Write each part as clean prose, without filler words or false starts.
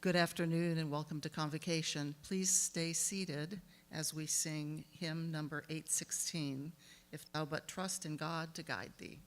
Good afternoon and welcome to Convocation. Please stay seated as we sing hymn number 816, If Thou But Trust in God to Guide Thee.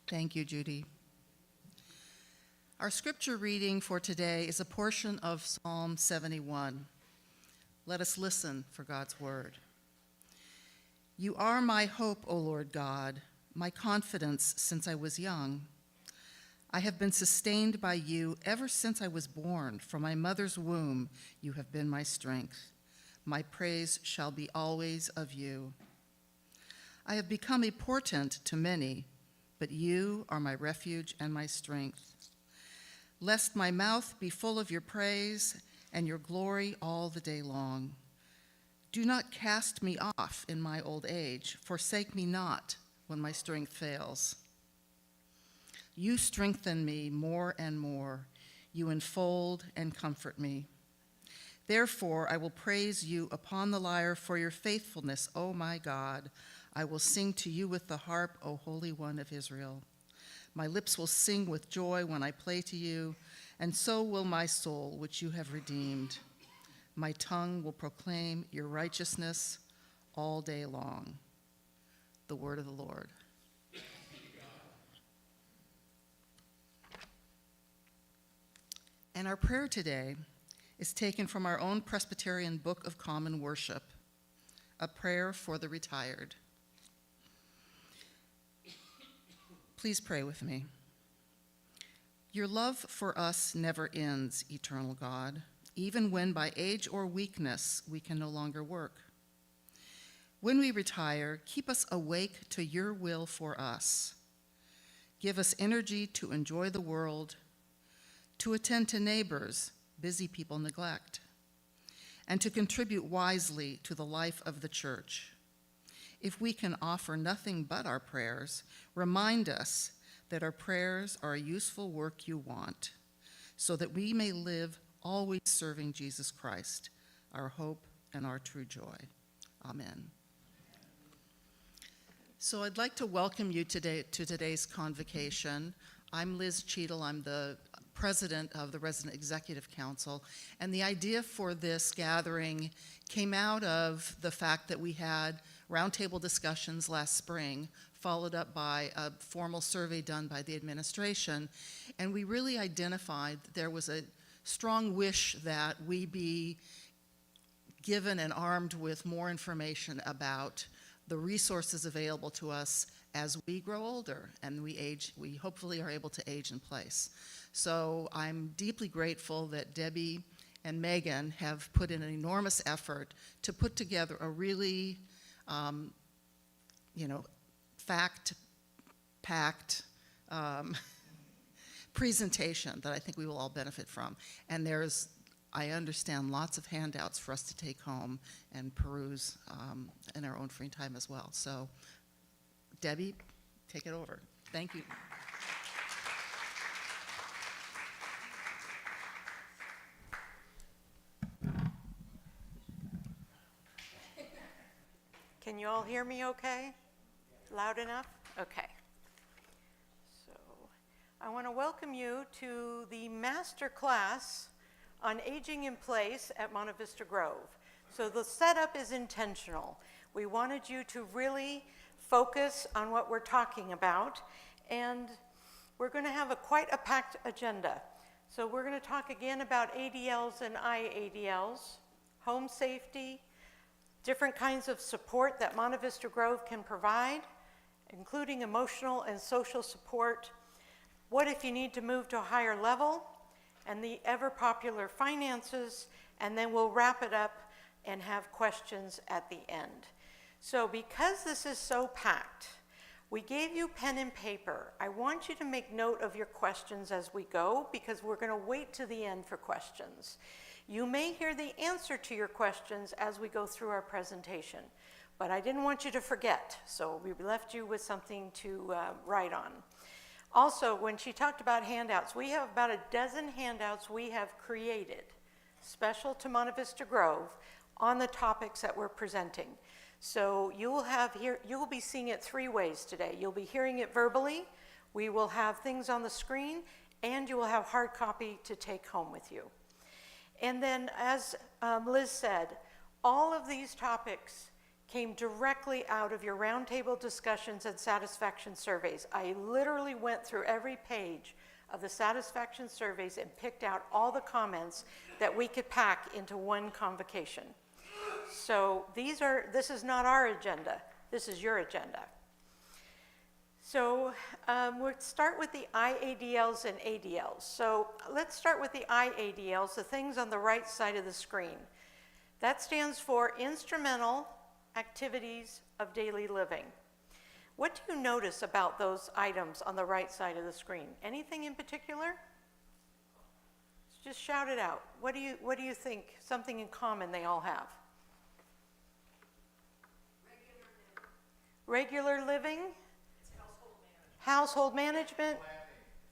Thank you, Judy. Our scripture reading for today is a portion of Psalm 71. Let us listen for God's word. You are my hope, O Lord God, my confidence since I was young. I have been sustained by you ever since I was born. From my mother's womb, you have been my strength. My praise shall be always of you. I have become a portent to many, but you are my refuge and my strength. Lest my mouth be full of your praise and your glory all the day long. Do not cast me off in my old age. Forsake me not when my strength fails. You strengthen me more and more. You enfold and comfort me. Therefore, I will praise you upon the lyre for your faithfulness, O my God. I will sing to you with the harp, O Holy One of Israel. My lips will sing with joy when I play to you, and so will my soul, which you have redeemed. My tongue will proclaim your righteousness all day long. The word of the Lord. And our prayer today is taken from our own Presbyterian Book of Common Worship, a prayer for the retired. Please pray with me. Your love for us never ends, eternal God, even when by age or weakness we can no longer work. When we retire, keep us awake to your will for us. Give us energy to enjoy the world, to attend to neighbors busy people neglect, and to contribute wisely to the life of the church. If we can offer nothing but our prayers, remind us that our prayers are a useful work you want, so that we may live always serving Jesus Christ, our hope and our true joy. Amen. So I'd like to welcome you today to today's convocation. I'm Liz Cheadle. I'm the president of the Resident Executive Council, and the idea for this gathering came out of the fact that we had roundtable discussions last spring, followed up by a formal survey done by the administration, and we really identified that there was a strong wish that we be given and armed with more information about the resources available to us as we grow older and we age. We hopefully are able to age in place. So I'm deeply grateful that Debbie and Meagan have put in an enormous effort to put together a really, fact-packed presentation that I think we will all benefit from. And there's, I understand, lots of handouts for us to take home and peruse in our own free time as well. So, Debbie, take it over. Thank you. Can you all hear me okay? Loud enough? Okay. So I want to welcome you to the master class on aging in place at Monte Vista Grove. So the setup is intentional. We wanted you to really focus on what we're talking about, and we're going to have quite a packed agenda. So we're going to talk again about ADLs and IADLs, home safety, different kinds of support that Monte Vista Grove can provide, including emotional and social support. What if you need to move to a higher level? And the ever-popular finances, and then we'll wrap it up and have questions at the end. So because this is so packed, we gave you pen and paper. I want you to make note of your questions as we go, because we're going to wait to the end for questions. You may hear the answer to your questions as we go through our presentation, but I didn't want you to forget, so we left you with something to write on. Also, when she talked about handouts, we have about a dozen handouts we have created, special to Monte Vista Grove, on the topics that we're presenting. So you will be seeing it three ways today. You'll be hearing it verbally, we will have things on the screen, and you will have hard copy to take home with you. And then, as Liz said, all of these topics came directly out of your roundtable discussions and satisfaction surveys. I literally went through every page of the satisfaction surveys and picked out all the comments that we could pack into one convocation. So this is not our agenda, this is your agenda. So we'll start with the IADLs and ADLs. So let's start with the IADLs, the things on the right side of the screen. That stands for Instrumental Activities of Daily Living. What do you notice about those items on the right side of the screen? Anything in particular? Just shout it out. What do you think? Something in common they all have? Regular living? Household management?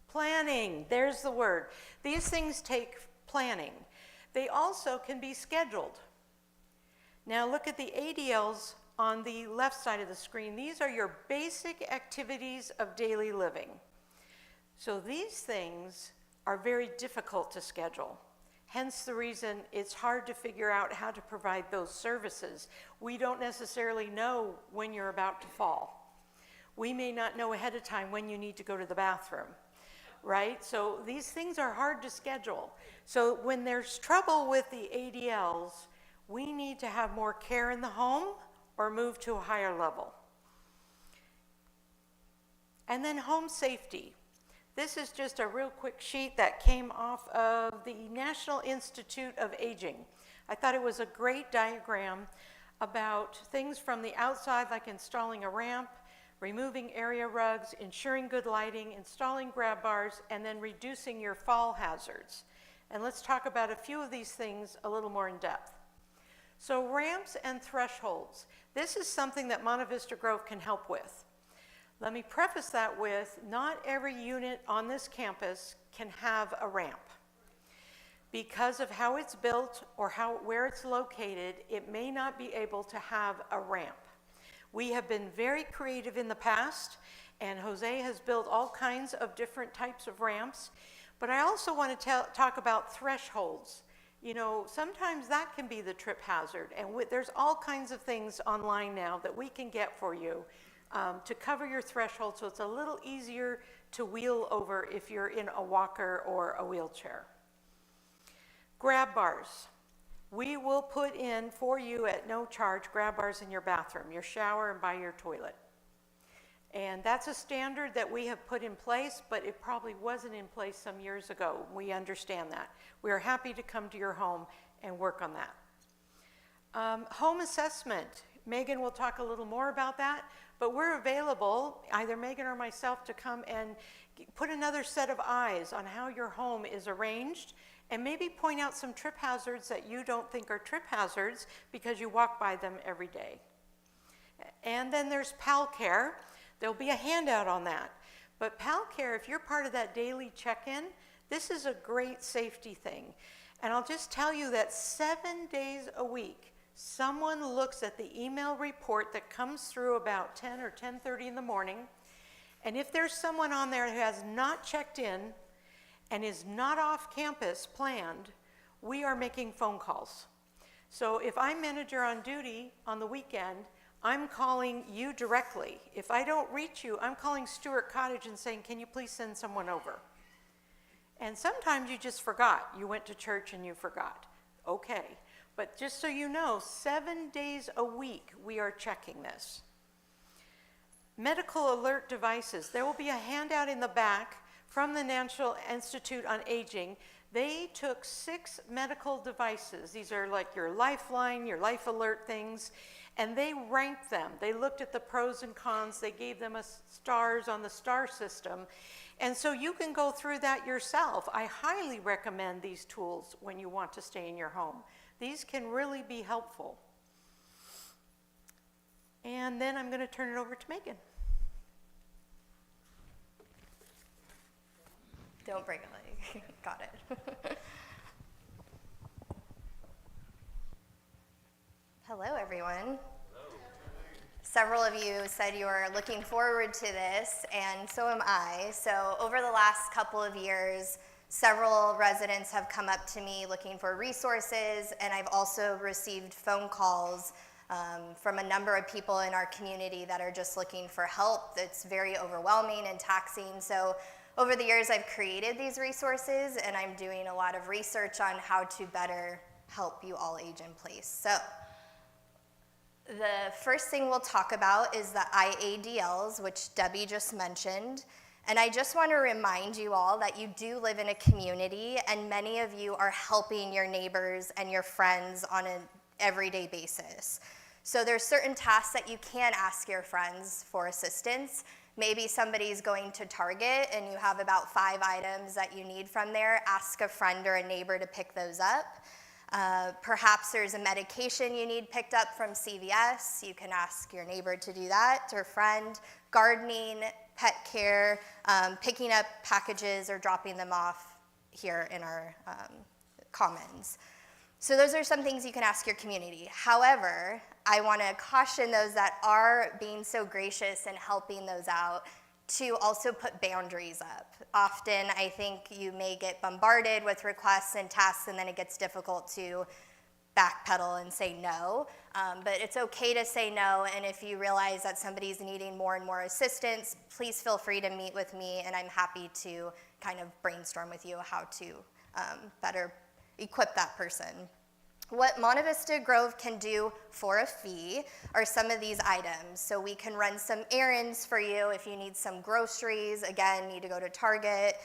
Planning, there's the word. These things take planning. They also can be scheduled. Now look at the ADLs on the left side of the screen. These are your basic activities of daily living. So these things are very difficult to schedule. Hence the reason it's hard to figure out how to provide those services. We don't necessarily know when you're about to fall. We may not know ahead of time when you need to go to the bathroom, right? So these things are hard to schedule. So when there's trouble with the ADLs, we need to have more care in the home or move to a higher level. And then home safety. This is just a real quick sheet that came off of the National Institute of Aging. I thought it was a great diagram about things from the outside, like installing a ramp, removing area rugs, ensuring good lighting, installing grab bars, and then reducing your fall hazards. And let's talk about a few of these things a little more in depth. So ramps and thresholds. This is something that Monte Vista Grove can help with. Let me preface that with, not every unit on this campus can have a ramp. Because of how it's built or where it's located, it may not be able to have a ramp. We have been very creative in the past, and Jose has built all kinds of different types of ramps. But I also want to talk about thresholds. You know, sometimes that can be the trip hazard, and there's all kinds of things online now that we can get for you to cover your threshold, so it's a little easier to wheel over if you're in a walker or a wheelchair. Grab bars. We will put in for you at no charge grab bars in your bathroom, your shower, and by your toilet. And that's a standard that we have put in place, but it probably wasn't in place some years ago. We understand that. We are happy to come to your home and work on that. Home assessment. Meagan will talk a little more about that, but we're available, either Meagan or myself, to come and put another set of eyes on how your home is arranged and maybe point out some trip hazards that you don't think are trip hazards because you walk by them every day. And then there's PAL Care. There'll be a handout on that. But PAL Care, if you're part of that daily check-in, this is a great safety thing. And I'll just tell you that 7 days a week, someone looks at the email report that comes through about 10 or 10:30 in the morning, and if there's someone on there who has not checked in and is not off campus planned, we are making phone calls. So if I'm manager on duty on the weekend, I'm calling you directly. If I don't reach you, I'm calling Stewart Cottage and saying, can you please send someone over? And sometimes you just forgot. You went to church and you forgot. Okay. But just so you know, 7 days a week we are checking this. Medical alert devices. There will be a handout in the back from the National Institute on Aging. They took 6 medical devices. These are like your Lifeline, your Life Alert things, and they ranked them. They looked at the pros and cons. They gave them stars on the star system. And so you can go through that yourself. I highly recommend these tools when you want to stay in your home. These can really be helpful. And then I'm going to turn it over to Meagan. Don't break a leg. Got it. Hello, everyone. Hello. Several of you said you were looking forward to this, and so am I. So over the last couple of years, several residents have come up to me looking for resources, and I've also received phone calls from a number of people in our community that are just looking for help. It's very overwhelming and taxing. So over the years, I've created these resources, and I'm doing a lot of research on how to better help you all age in place. So the first thing we'll talk about is the IADLs, which Debbie just mentioned. And I just want to remind you all that you do live in a community, and many of you are helping your neighbors and your friends on an everyday basis. So there's certain tasks that you can ask your friends for assistance. Maybe somebody's going to Target and you have about 5 items that you need from there. Ask a friend or a neighbor to pick those up. Perhaps there's a medication you need picked up from CVS. You can ask your neighbor to do that, or friend. Gardening, pet care, picking up packages or dropping them off here in our commons. So those are some things you can ask your community. However, I want to caution those that are being so gracious and helping those out to also put boundaries up. Often, I think you may get bombarded with requests and tasks, and then it gets difficult to backpedal and say no. But it's okay to say no, and if you realize that somebody's needing more and more assistance, please feel free to meet with me, and I'm happy to kind of brainstorm with you how to better equip that person. What Monte Vista Grove can do for a fee are some of these items. So we can run some errands for you if you need some groceries, again, need to go to Target,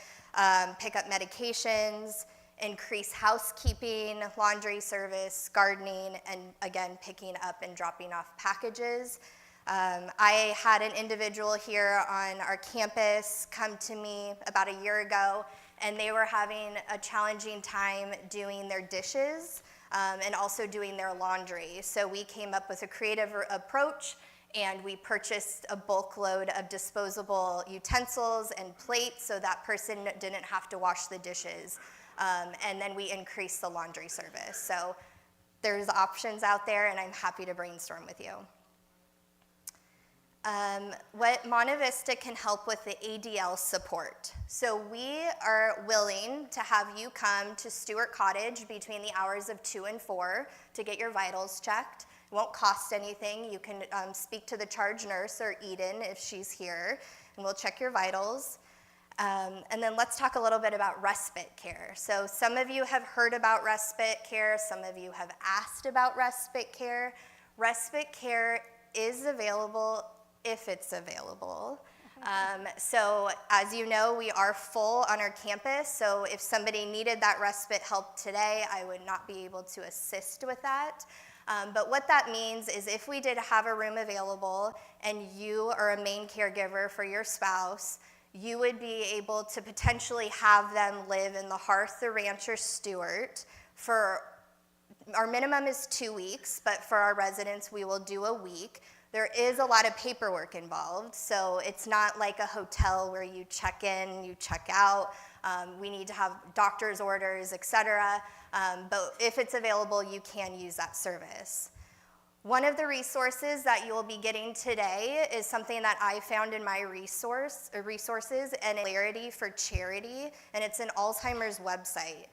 pick up medications, increase housekeeping, laundry service, gardening, and again, picking up and dropping off packages. I had an individual here on our campus come to me about a year ago, and they were having a challenging time doing their dishes and also doing their laundry. So we came up with a creative approach, and we purchased a bulk load of disposable utensils and plates so that person didn't have to wash the dishes. and then we increase the laundry service. So there's options out there, and I'm happy to brainstorm with you. What Monte Vista can help with the ADL support. So we are willing to have you come to Stewart Cottage between the hours of 2 and 4 to get your vitals checked. It won't cost anything. You can speak to the charge nurse or Eden if she's here, and we'll check your vitals. And then let's talk a little bit about respite care. So some of you have heard about respite care. Some of you have asked about respite care. Respite care is available if it's available. So as you know, we are full on our campus. So if somebody needed that respite help today, I would not be able to assist with that. But what that means is if we did have a room available and you are a main caregiver for your spouse, you would be able to potentially have them live in the Hearth, the Ranch, or Stewart for, our minimum is 2 weeks, but for our residents, we will do a week. There is a lot of paperwork involved, so it's not like a hotel where you check in, you check out. We need to have doctor's orders, etc. But if it's available, you can use that service. One of the resources that you will be getting today is something that I found in my resources, and Clarity for Charity, and it's an Alzheimer's website.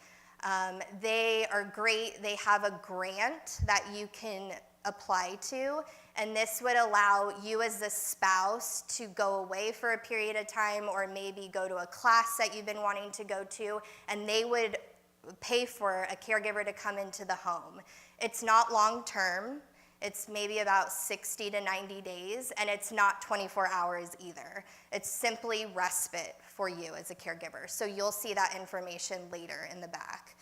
They are great. They have a grant that you can apply to, and this would allow you as the spouse to go away for a period of time or maybe go to a class that you've been wanting to go to, and they would pay for a caregiver to come into the home. It's not long-term. It's maybe about 60 to 90 days, and it's not 24 hours either. It's simply respite for you as a caregiver. So you'll see that information later in the back.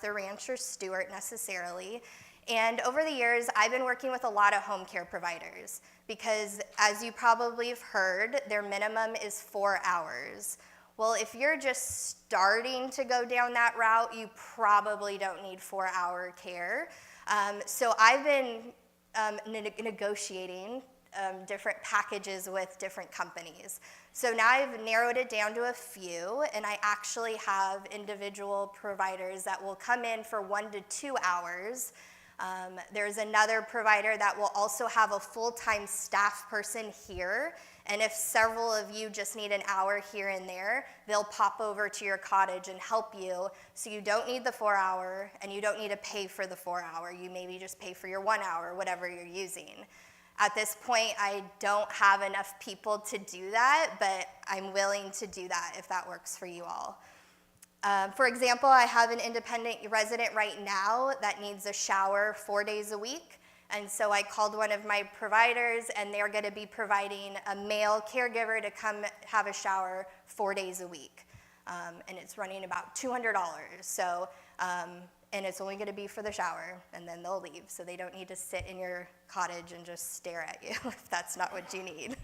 The Ranch or Stewart necessarily. And over the years, I've been working with a lot of home care providers because, as you probably have heard, their minimum is 4 hours. Well, if you're just starting to go down that route, you probably don't need 4-hour care. So I've been negotiating different packages with different companies. So now I've narrowed it down to a few, and I actually have individual providers that will come in for 1 to 2 hours. There's another provider that will also have a full-time staff person here, and if several of you just need an hour here and there, they'll pop over to your cottage and help you, so you don't need the 4-hour, and you don't need to pay for the 4-hour. You maybe just pay for your 1 hour, whatever you're using. At this point, I don't have enough people to do that, but I'm willing to do that if that works for you all. For example, I have an independent resident right now that needs a shower 4 days a week. And so I called one of my providers, and they're going to be providing a male caregiver to come have a shower 4 days a week. And it's running about $200. So, and it's only going to be for the shower, and then they'll leave. So they don't need to sit in your cottage and just stare at you if that's not what you need.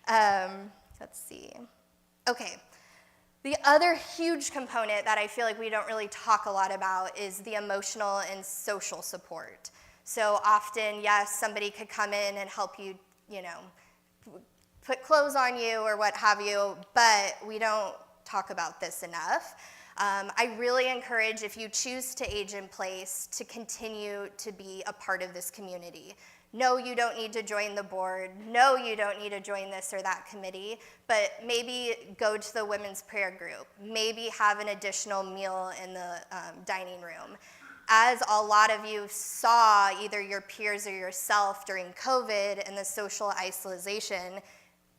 Let's see. Okay. The other huge component that I feel like we don't really talk a lot about is the emotional and social support. So often, yes, somebody could come in and help you, put clothes on you or what have you, but we don't talk about this enough. I really encourage, if you choose to age in place, to continue to be a part of this community. No, you don't need to join the board. No, you don't need to join this or that committee, but maybe go to the women's prayer group. Maybe have an additional meal in the dining room. As a lot of you saw, either your peers or yourself during COVID and the social isolation,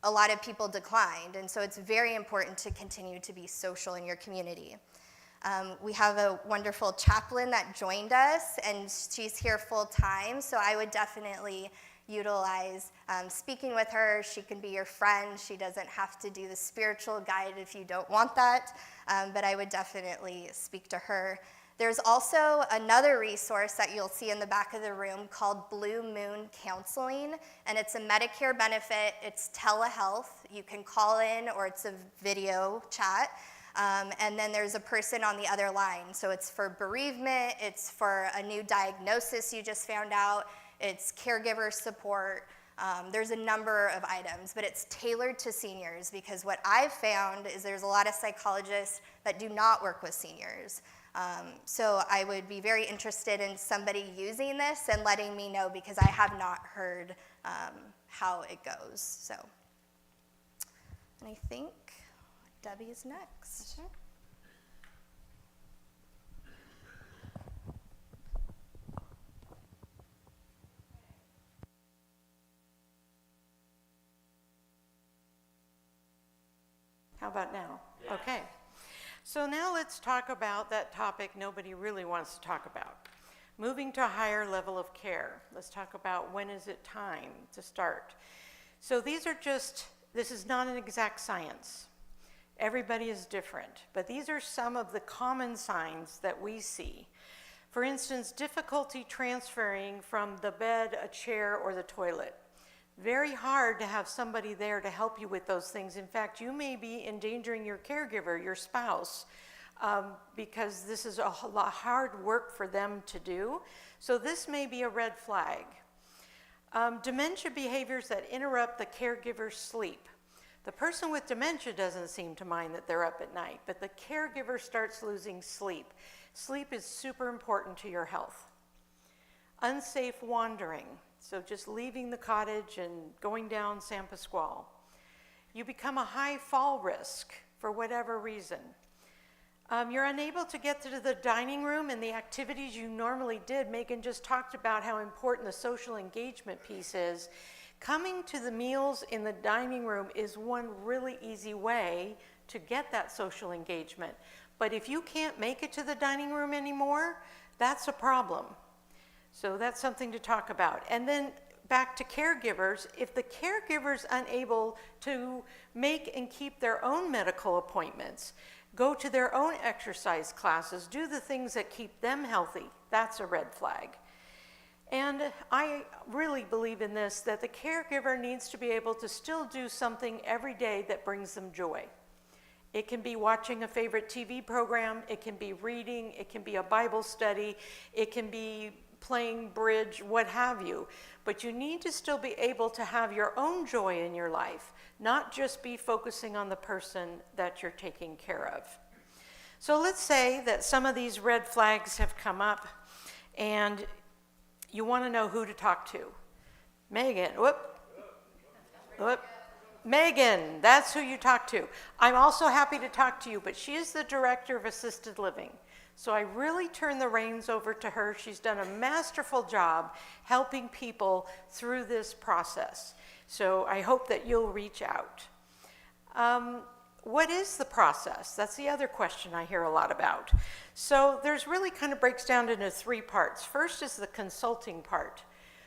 a lot of people declined, and so it's very important to continue to be social in your community. We have a wonderful chaplain that joined us, and she's here full time, so I would definitely utilize speaking with her. She can be your friend. She doesn't have to do the spiritual guide if you don't want that, but I would definitely speak to her. There's also another resource that you'll see in the back of the room called Blue Moon Counseling, and it's a Medicare benefit. It's telehealth. You can call in, or it's a video chat. And then there's a person on the other line. So it's for bereavement, it's for a new diagnosis you just found out, it's caregiver support. There's a number of items, but it's tailored to seniors because what I've found is there's a lot of psychologists that do not work with seniors. So I would be very interested in somebody using this and letting me know because I have not heard how it goes. So, and I think Debbie is next. How about now? Yeah. Okay. So now let's talk about that topic nobody really wants to talk about. Moving to a higher level of care. Let's talk about when is it time to start. So this is not an exact science. Everybody is different, but these are some of the common signs that we see. For instance, difficulty transferring from the bed, a chair, or the toilet. Very hard to have somebody there to help you with those things. In fact, you may be endangering your caregiver, your spouse, because this is a lot of hard work for them to do. So this may be a red flag. Dementia behaviors that interrupt the caregiver's sleep. The person with dementia doesn't seem to mind that they're up at night, but the caregiver starts losing sleep. Sleep is super important to your health. Unsafe wandering. So just leaving the cottage and going down San Pasquale. You become a high fall risk for whatever reason. You're unable to get to the dining room and the activities you normally did. Meagan just talked about how important the social engagement piece is. Coming to the meals in the dining room is one really easy way to get that social engagement. But if you can't make it to the dining room anymore, that's a problem. So that's something to talk about. And then back to caregivers, if the caregiver's unable to make and keep their own medical appointments, go to their own exercise classes, do the things that keep them healthy, that's a red flag. And I really believe in this, that the caregiver needs to be able to still do something every day that brings them joy. It can be watching a favorite TV program, it can be reading, it can be a Bible study, it can be playing bridge, what have you. But you need to still be able to have your own joy in your life, not just be focusing on the person that you're taking care of. So let's say that some of these red flags have come up and you want to know who to talk to. Meagan, Meagan, that's who you talk to. I'm also happy to talk to you, but she is the director of assisted living. So I really turn the reins over to her. She's done a masterful job helping people through this process. So I hope that you'll reach out. What is the process? That's the other question I hear a lot about. So there's really kind of breaks down into three parts. First is the consulting part.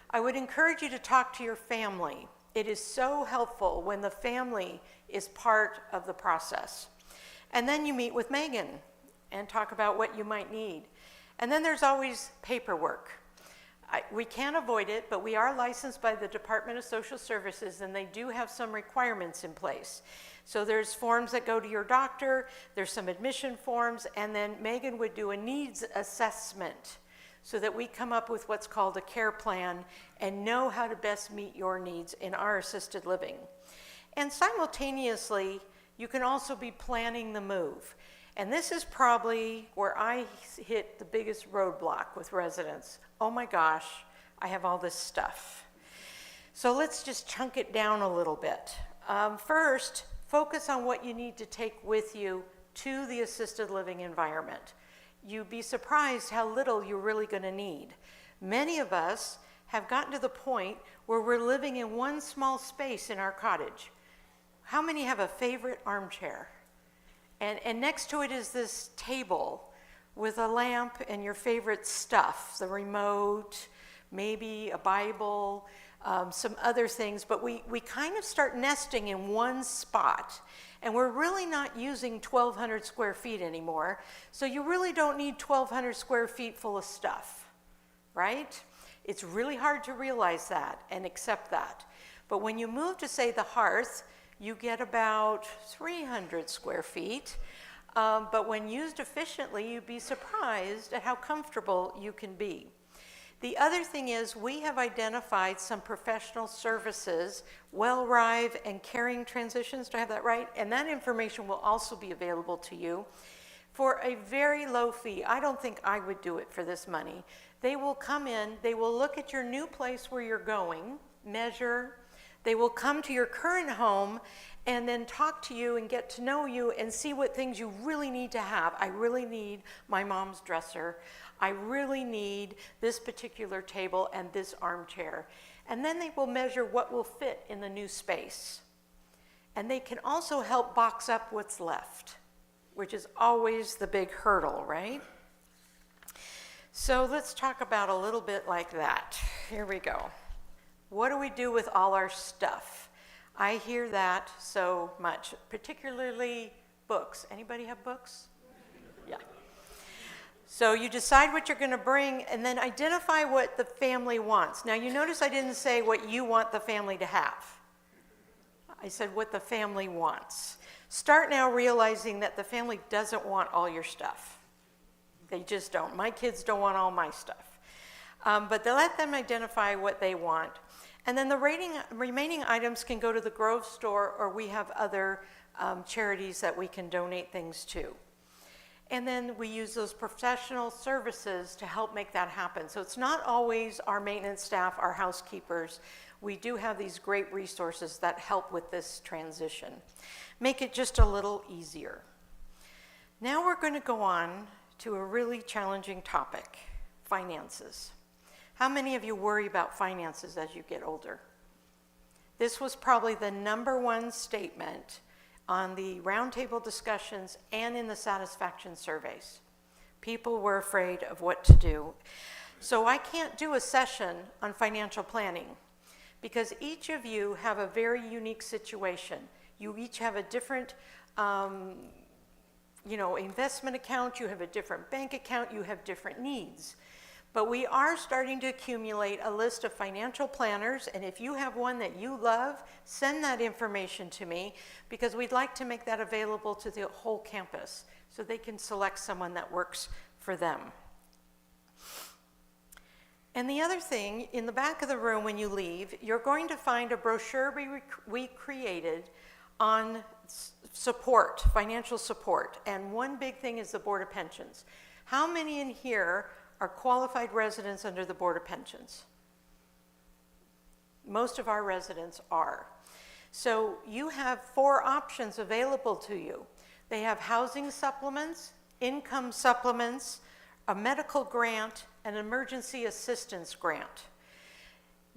I would encourage you to talk to your family. It is so helpful when the family is part of the process. And then you meet with Meagan and talk about what you might need. And then there's always paperwork. We can't avoid it, but we are licensed by the Department of Social Services, and they do have some requirements in place. So there's forms that go to your doctor, there's some admission forms, and then Meagan would do a needs assessment so that we come up with what's called a care plan and know how to best meet your needs in our assisted living. And simultaneously, you can also be planning the move. And this is probably where I hit the biggest roadblock with residents. Oh my gosh, I have all this stuff. So let's just chunk it down a little bit. First, focus on what you need to take with you to the assisted living environment. You'd be surprised how little you're really going to need. Many of us have gotten to the point where we're living in one small space in our cottage. How many have a favorite armchair? And next to it is this table with a lamp and your favorite stuff, the remote, maybe a Bible, some other things, but we kind of start nesting in one spot, and we're really not using 1,200 square feet anymore, so you really don't need 1,200 square feet full of stuff, right? It's really hard to realize that and accept that. But when you move to, say, the hearth, you get about 300 square feet, but when used efficiently, you'd be surprised at how comfortable you can be. The other thing is we have identified some professional services, Wellrive and Caring Transitions, do I have that right? And that information will also be available to you for a very low fee. I don't think I would do it for this money. They will come in, they will look at your new place where you're going, measure, they will come to your current home and then talk to you and get to know you and see what things you really need to have. I really need my mom's dresser. I really need this particular table and this armchair. And then they will measure what will fit in the new space. And they can also help box up what's left, which is always the big hurdle, right? So let's talk about a little bit like that. Here we go. What do we do with all our stuff? I hear that so much, particularly books. Anybody have books? Yeah. So you decide what you're going to bring and then identify what the family wants. Now you notice I didn't say what you want the family to have. I said what the family wants. Start now realizing that the family doesn't want all your stuff. They just don't. My kids don't want all my stuff. But they let them identify what they want. And then the remaining items can go to the Grove store, or we have other charities that we can donate things to. And then we use those professional services to help make that happen. So it's not always our maintenance staff, our housekeepers. We do have these great resources that help with this transition. Make it just a little easier. Now we're going to go on to a really challenging topic, finances. How many of you worry about finances as you get older? This was probably the #1 statement on the roundtable discussions and in the satisfaction surveys. People were afraid of what to do. So I can't do a session on financial planning because each of you have a very unique situation. You each have a different investment account, you have a different bank account, you have different needs. But we are starting to accumulate a list of financial planners, and if you have one that you love, send that information to me because we'd like to make that available to the whole campus so they can select someone that works for them. And the other thing, in the back of the room when you leave, you're going to find a brochure we created on support, financial support. And one big thing is the Board of Pensions. How many in here are qualified residents under the Board of Pensions? Most of our residents are. So you have 4 options available to you. They have housing supplements, income supplements, a medical grant, an emergency assistance grant.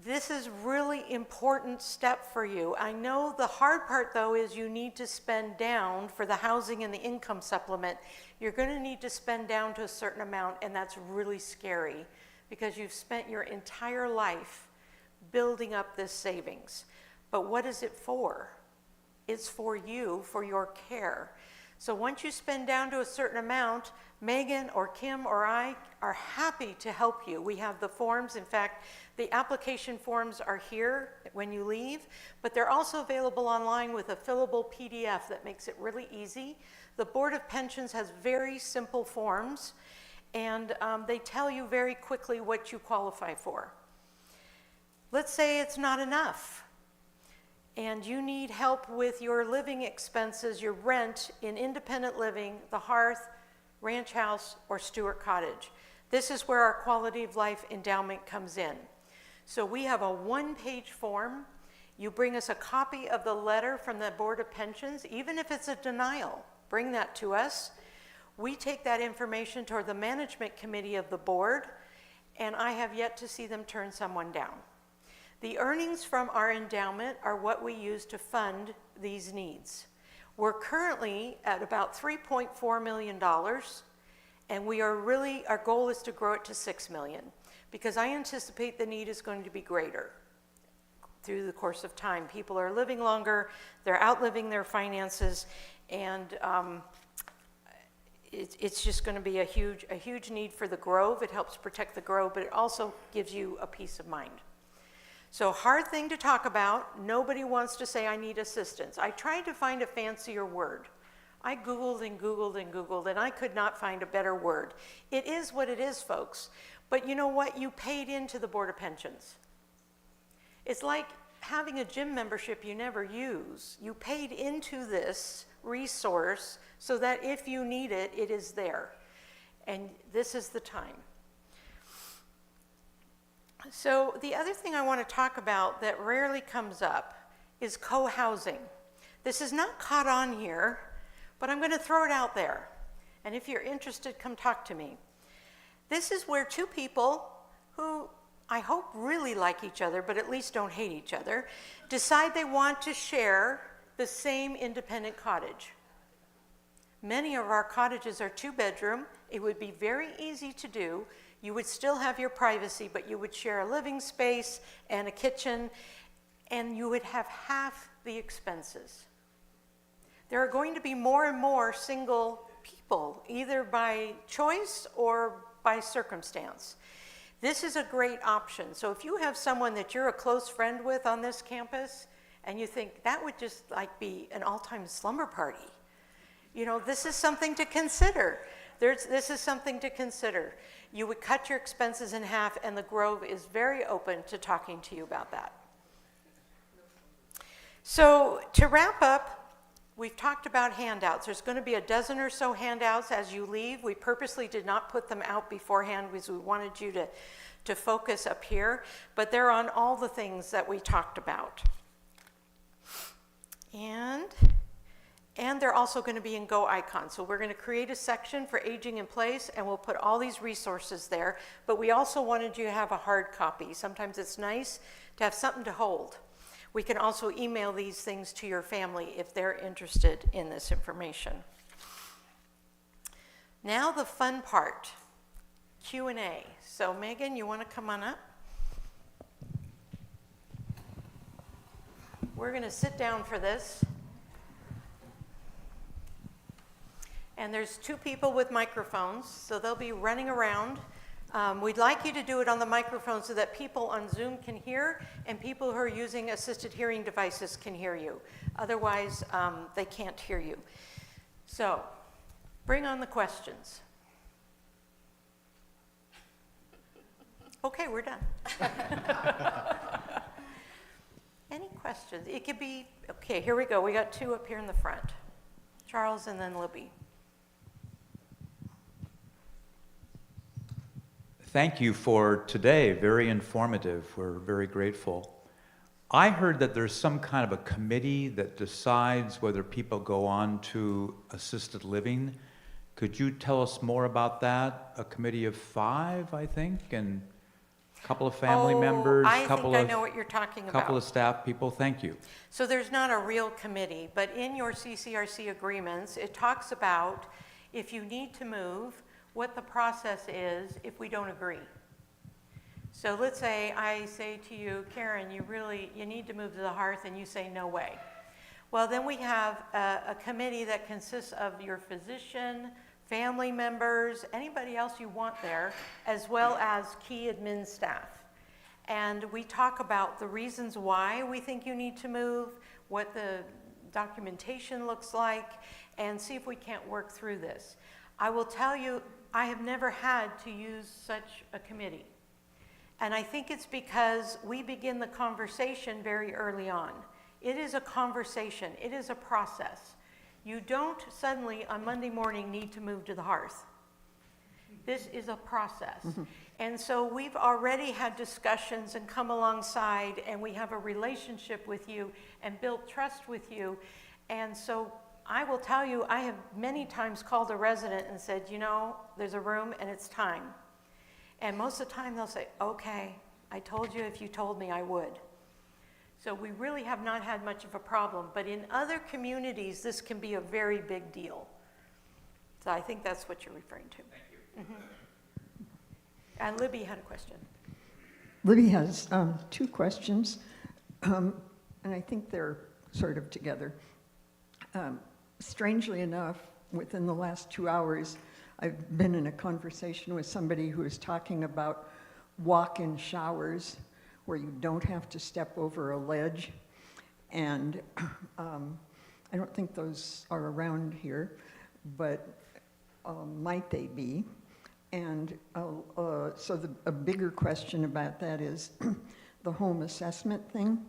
This is really important step for you. I know the hard part though is you need to spend down for the housing and the income supplement. You're going to need to spend down to a certain amount, and that's really scary because you've spent your entire life building up this savings. But what is it for? It's for you, for your care. So once you spend down to a certain amount, Megan or Kim or I are happy to help you. We have the forms. In fact, the application forms are here when you leave, but they're also available online with a fillable PDF that makes it really easy. The Board of Pensions has very simple forms, and they tell you very quickly what you qualify for. Let's say it's not enough, and you need help with your living expenses, your rent in independent living, the Hearth, Ranch House, or Stewart Cottage. This is where our quality of life endowment comes in. So we have a 1-page form. You bring us a copy of the letter from the Board of Pensions, even if it's a denial, bring that to us. We take that information toward the management committee of the board, and I have yet to see them turn someone down. The earnings from our endowment are what we use to fund these needs. We're currently at about $3.4 million, and our goal is to grow it to $6 million, because I anticipate the need is going to be greater through the course of time. People are living longer, they're outliving their finances, and it's just going to be a huge need for the Grove. It helps protect the Grove, but it also gives you a peace of mind. So hard thing to talk about. Nobody wants to say I need assistance. I tried to find a fancier word. I Googled and Googled and Googled, and I could not find a better word. It is what it is, folks. But you know what? You paid into the Board of Pensions. It's like having a gym membership you never use. You paid into this resource so that if you need it, it is there. And this is the time. So the other thing I want to talk about that rarely comes up is co-housing. This is not caught on here, but I'm going to throw it out there. And if you're interested, come talk to me. This is where two people who I hope really like each other, but at least don't hate each other, decide they want to share the same independent cottage. Many of our cottages are 2-bedroom. It would be very easy to do. You would still have your privacy, but you would share a living space and a kitchen, and you would have half the expenses. There are going to be more and more single people, either by choice or by circumstance. This is a great option. So if you have someone that you're a close friend with on this campus, and you think that would just like be an all-time slumber party, you know, this is something to consider. This is something to consider. You would cut your expenses in half, and the Grove is very open to talking to you about that. So to wrap up, we've talked about handouts. There's going to be a dozen or so handouts as you leave. We purposely did not put them out beforehand because we wanted you to focus up here, but they're on all the things that we talked about. And they're also going to be in Go icons. So we're going to create a section for aging in place, and we'll put all these resources there, but we also wanted you to have a hard copy. Sometimes it's nice to have something to hold. We can also email these things to your family if they're interested in this information. Now the fun part, Q&A. So Meagan, you want to come on up? We're going to sit down for this. And there's 2 people with microphones, so they'll be running around. We'd like you to do it on the microphone so that people on Zoom can hear and people who are using assisted hearing devices can hear you. Otherwise, they can't hear you. So, bring on the questions. Okay, we're done. Any questions? It could be, okay, here we go. We got 2 up here in the front. Charles and then Libby. Thank you for today, very informative. We're very grateful. I heard that there's some kind of a committee that decides whether people go on to assisted living. Could you tell us more about that? A committee of 5, I think, and a couple of family members, I know what you're talking about. A couple of staff people. Thank you. So there's not a real committee, but in your CCRC agreements, it talks about if you need to move, what the process is if we don't agree. So let's say I say to you, Karen, you need to move to the hearth, and you say, no way. Well, then we have a committee that consists of your physician, family members, anybody else you want there, as well as key admin staff. And we talk about the reasons why we think you need to move, what the documentation looks like, and see if we can't work through this. I will tell you, I have never had to use such a committee. And I think it's because we begin the conversation very early on. It is a conversation. It is a process. You don't suddenly on Monday morning need to move to the hearth. This is a process. Mm-hmm. And so we've already had discussions and come alongside, and we have a relationship with you and built trust with you. And so I will tell you, I have many times called a resident and said, you know, there's a room and it's time. And most of the time they'll say, okay, I told you if you told me I would. So we really have not had much of a problem. But in other communities, this can be a very big deal. So I think that's what you're referring to. Thank you. Mm-hmm. And Libby had a question. Libby has 2 questions, and I think they're sort of together. Strangely enough, within the last 2 hours, I've been in a conversation with somebody who is talking about walk-in showers where you don't have to step over a ledge. And I don't think those are around here, but might they be? And so a bigger question about that is the home assessment thing.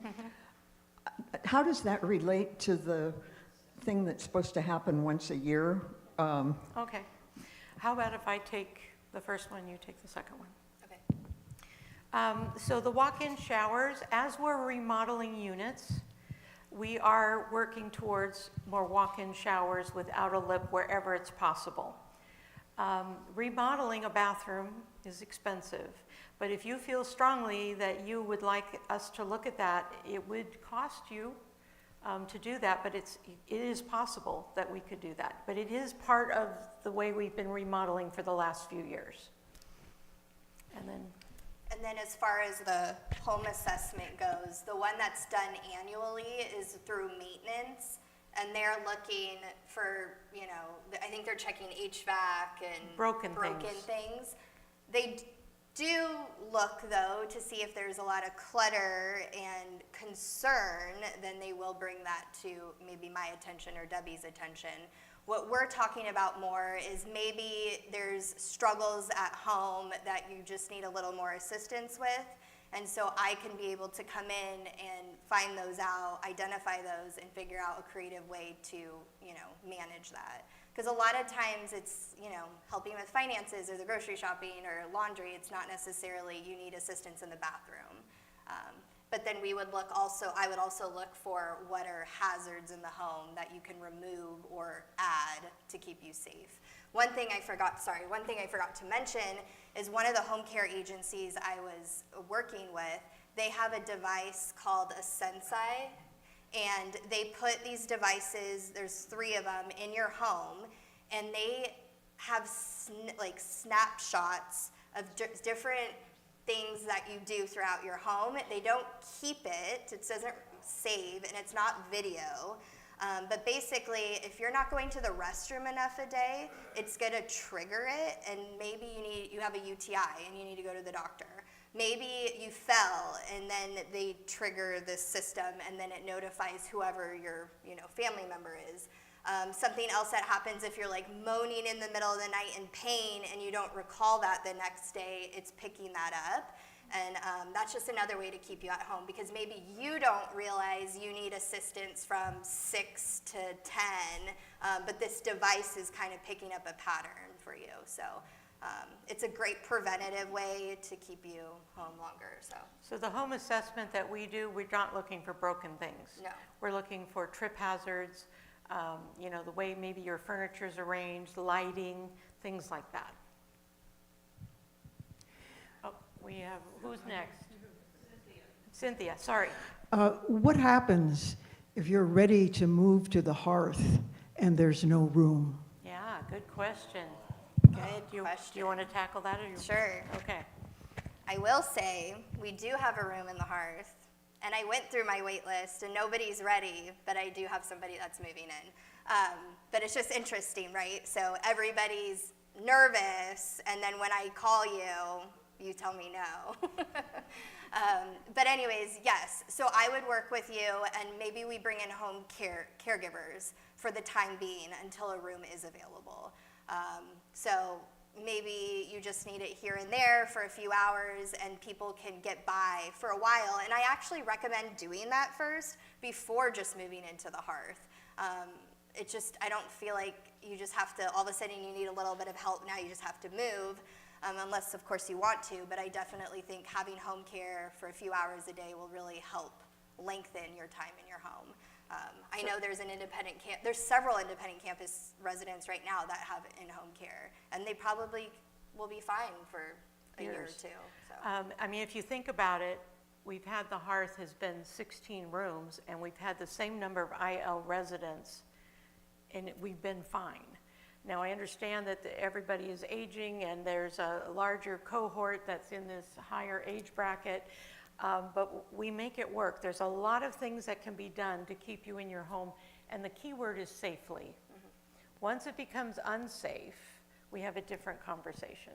How does that relate to the thing that's supposed to happen once a year? Okay. How about if I take the first one, you take the second one? Okay. So the walk-in showers, as we're remodeling units, we are working towards more walk-in showers without a lip wherever it's possible. Remodeling a bathroom is expensive, but if you feel strongly that you would like us to look at that, it would cost you to do that, but it is possible that we could do that. But it is part of the way we've been remodeling for the last few years. And then as far as the home assessment goes, the one that's done annually is through maintenance, and they're looking for, you know, I think they're checking HVAC and broken things. They do look, though, to see if there's a lot of clutter and concern, then they will bring that to maybe my attention or Debbie's attention. What we're talking about more is maybe there's struggles at home that you just need a little more assistance with. And so I can be able to come in and find those out, identify those, and figure out a creative way to, you know, manage that. Because a lot of times it's, you know, helping with finances or the grocery shopping or laundry. It's not necessarily you need assistance in the bathroom. But then I would also look for what are hazards in the home that you can remove or add to keep you safe. One thing I forgot to mention is one of the home care agencies I was working with, they have a device called a Sensei, and they put these devices, there's 3 of them, in your home, and they have snapshots of different things that you do throughout your home. They don't keep it doesn't save, and it's not video. But basically, if you're not going to the restroom enough a day, it's going to trigger it, and maybe you have a UTI and you need to go to the doctor. Maybe you fell, and then they trigger this system, and then it notifies whoever your family member is. Something else that happens if you're like moaning in the middle of the night in pain and you don't recall that the next day, it's picking that up. And that's just another way to keep you at home, because maybe you don't realize you need assistance from 6 to 10, but this device is kind of picking up a pattern for you. So it's a great preventative way to keep you home longer. So the home assessment that we do, we're not looking for broken things. No. We're looking for trip hazards, the way maybe your furniture's arranged, lighting, things like that. Oh, we have, who's next? Cynthia, sorry. What happens if you're ready to move to the hearth and there's no room? Yeah, good question. Good question. Do you want to tackle that? Sure. Okay. I will say we do have a room in the hearth, and I went through my wait list, and nobody's ready, but I do have somebody that's moving in. But it's just interesting, right? So everybody's nervous, and then when I call you, you tell me no. But anyways, yes. So I would work with you, and maybe we bring in home caregivers for the time being until a room is available. So maybe you just need it here and there for a few hours, and people can get by for a while. And I actually recommend doing that first before just moving into the hearth. I don't feel like you just have to, all of a sudden you need a little bit of help, now you just have to move, unless of course you want to, but I definitely think having home care for a few hours a day will really help lengthen your time in your home. I know there's there's several independent campus residents right now that have in-home care, and they probably will be fine for a year or two. So. If you think about it, we've had the hearth has been 16 rooms, and we've had the same number of IL residents, and we've been fine. Now, I understand that everybody is aging, and there's a larger cohort that's in this higher age bracket, but we make it work. There's a lot of things that can be done to keep you in your home, and the key word is safely. Mm-hmm. Once it becomes unsafe, we have a different conversation.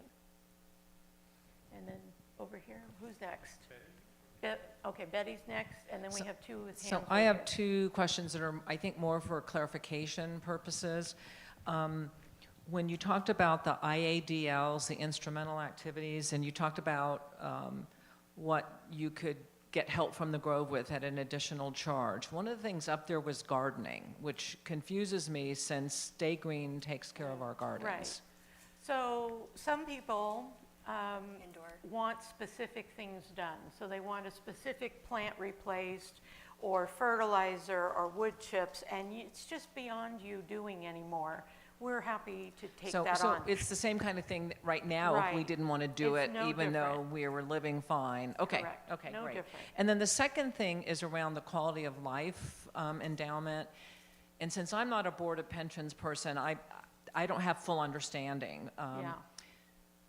And then over here, who's next? Okay, Betty's next, and then we have two with hands. So I have 2 questions that are, I think, more for clarification purposes. when you talked about the IADLs, the instrumental activities, and you talked about what you could get help from the Grove with at an additional charge, one of the things up there was gardening, which confuses me since Stay Green takes care of our gardens. Right. So some people want specific things done. So they want a specific plant replaced or fertilizer or wood chips, and it's just beyond you doing anymore. We're happy to take that So on. it's the same kind of thing that right now if we Right. didn't want to do It's it, no even though different. we were living fine. Okay, Correct. okay, No great. different. And then the second thing is around the quality of life endowment. And since I'm not a Board of Pensions person, I don't have full understanding. Yeah.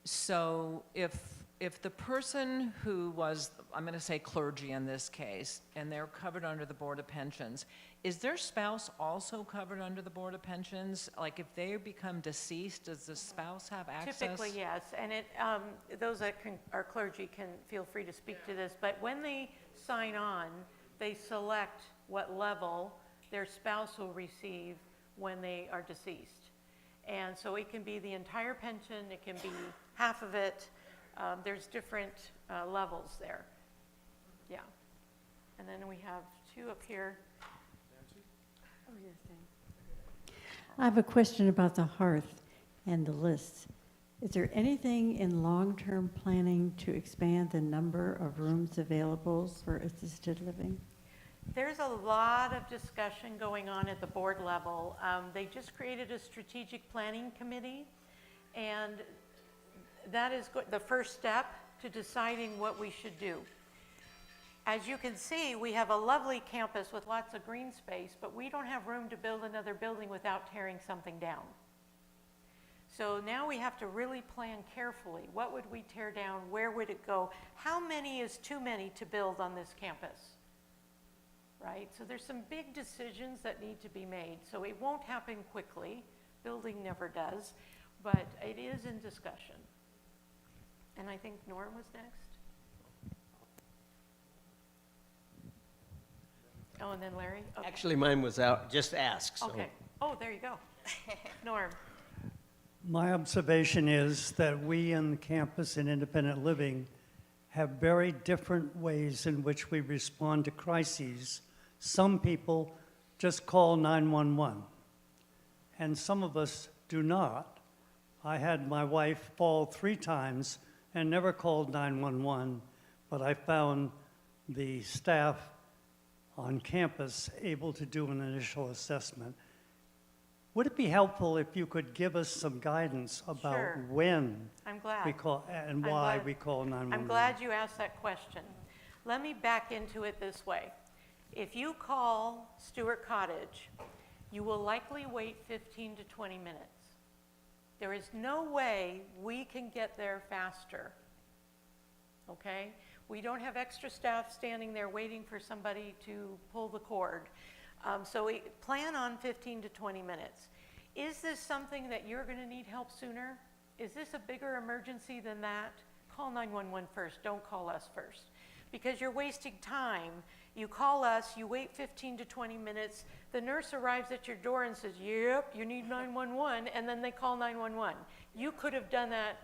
So if the person who was, I'm going to say clergy in this case, and they're covered under the Board of Pensions, is their spouse also covered under the Board of Pensions? Like if they become deceased, does the spouse have access? Typically, yes, and those that are clergy can feel free to speak to this, but when they sign on, they select what level their spouse will receive when they are deceased. And so it can be the entire pension, it can be half of it, there's different levels there. Yeah. And then we have two up here. Oh, yes, thanks. I have a question about the hearth and the lists. Is there anything in long-term planning to expand the number of rooms available for assisted living? There's a lot of discussion going on at the board level. They just created a strategic planning committee, and that is the first step to deciding what we should do. As you can see, we have a lovely campus with lots of green space, but we don't have room to build another building without tearing something down. So now we have to really plan carefully. What would we tear down? Where would it go? How many is too many to build on this campus? Right? So there's some big decisions that need to be made. So it won't happen quickly. Building never does, but it is in discussion. And I think Norm was next. Oh, and then Larry? Okay. Actually, mine was out, just asked. So. Okay. Oh, there you go. Norm. My observation is that we in the campus in independent living have very different ways in which we respond to crises. Some people just call 911, and some of us do not. I had my wife fall 3 times and never called 911, but I found the staff on campus able to do an initial assessment. Would it be helpful if you could give us some guidance about Sure. when I'm glad. we call and I'm why glad. we call 911? I'm glad you asked that question. Let me back into it this way. If you call Stewart Cottage, you will likely wait 15 to 20 minutes. There is no way we can get there faster. Okay? We don't have extra staff standing there waiting for somebody to pull the cord. So we plan on 15 to 20 minutes. Is this something that you're going to need help sooner? Is this a bigger emergency than that? Call 911 first. Don't call us first. Because you're wasting time. You call us, you wait 15 to 20 minutes, the nurse arrives at your door and says, yep, you need 911, and then they call 911. You could have done that.